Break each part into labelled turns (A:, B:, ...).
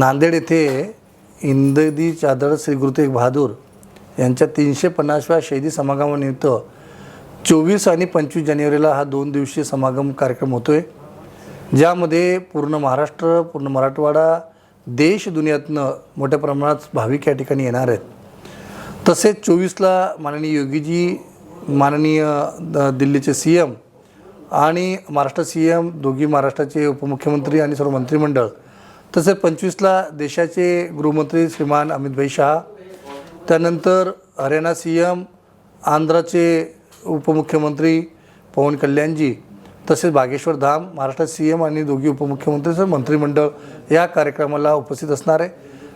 A: नांदेड येथे इंददी चादर श्री गुरु तेग बहादूर यांच्या 350व्या शहीदी समागमानिमित्त 24 आणि 25 जानेवारीला हा 2 दिवसीय समागम कार्यक्रम होतोय, ज्यामध्ये पूर्ण महाराष्ट्र, पूर्ण मराठवाडा, देश दुनियातनं मोठ्या प्रमाणात भाविक या ठिकाणी येणार आहेत। तसेच 24ला माननीय योगीजी, माननीय दिल्लीचे CM आणि महाराष्ट्र CM, दोघी महाराष्ट्राचे उपमुख्यमंत्री आणि सर्व मंत्रिमंडळ, तसेच 25ला देशाचे गृहमंत्री श्रीमान अमित भाई शाह, त्यानंतर हरियाणा CM, आंध्राचे उपमुख्यमंत्री पवन कल्याणजी, तसेच बागेश्वर धाम, महाराष्ट्र CM आणि दोघी उपमुख्यमंत्री सर्व मंत्रिमंडळ या कार्यक्रमाला उपस्थित असणार आहे।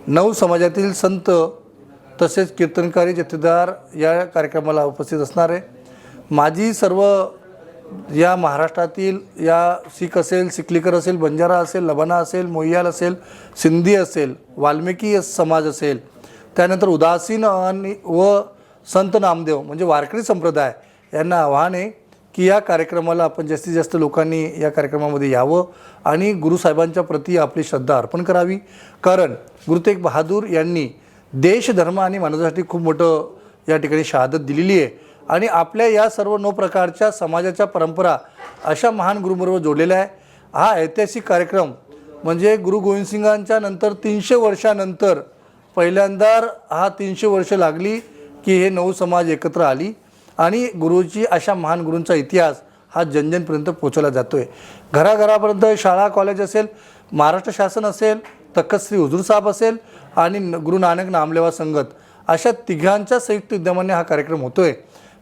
A: 9 समाजातील संत तसेच कीर्तनकारी जथेदार या कार्यक्रमाला उपस्थित असणार आहे। माझी सर्व या महाराष्ट्रातील या शीख असेल, सिकलीकर असेल, बंजारा असेल, लबाना असेल, मोहियाल असेल, सिंधी असेल, वाल्मिकी समाज असेल, त्यानंतर उदासीन आणि व संत नामदेव म्हणजे वारकरी संप्रदाय यांना आव्हान आहे की या कार्यक्रमाला आपण जास्तीत जास्त लोकांनी या कार्यक्रमामध्ये यावं आणि गुरुसाहेबांच्या प्रती आपली श्रद्धा अर्पण करावी। कारण गुरु तेग बहादूर यांनी देश, धर्म आणि मानवतेसाठी खूप मोठं या ठिकाणी शहादत दिलेली आहे आणि आपल्या या सर्व 9 प्रकारच्या समाजाच्या परंपरा अशा महान गुरुबरोबर जोडलेल्या आहे। हा ऐतिहासिक कार्यक्रम म्हणजे गुरु गोविंद सिंगांच्या नंतर 300 वर्षानंतर पहिल्यांदा 300 वर्ष लागली की हे 9 समाज एकत्र आली आणि गुरुची अशा महान गुरूंचा इतिहास हा जनजनपर्यंत पोहोचवला जातो आहे। घराघरापर्यंत शाळा, कॉलेज असेल, महाराष्ट्र शासन असेल, तख्त श्री हुजूर साहेब असेल आणि गुरु नानक नामलेवा संगत अशा तिघांच्या संयुक्त विद्यमाने हा कार्यक्रम होतो आहे।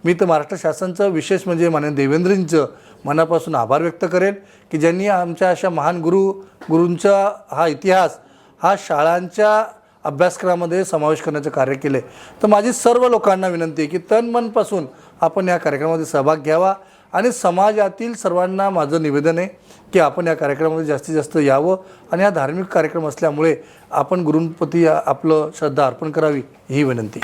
A: मी तर महाराष्ट्र शासनाचं विशेष म्हणजे माननीय देवेंद्रजींचं मनापासून आभार व्यक्त करेल की ज्यांनी आमच्या अशा महान गुरूंचा हा इतिहास हा शाळांच्या अभ्यासक्रमामध्ये समावेश करण्याचं कार्य केले। तर माझी सर्व लोकांना विनंती आहे की तन मनपासून आपण या कार्यक्रमामध्ये सहभाग घ्यावा आणि समाजातील सर्वांना माझं निवेदन आहे की आपण या कार्यक्रमामध्ये जास्तीत जास्त यावं आणि हा धार्मिक कार्यक्रम असल्यामुळे आपण गुरूंप्रती आपलं श्रद्धा अर्पण करावी ही विनंती।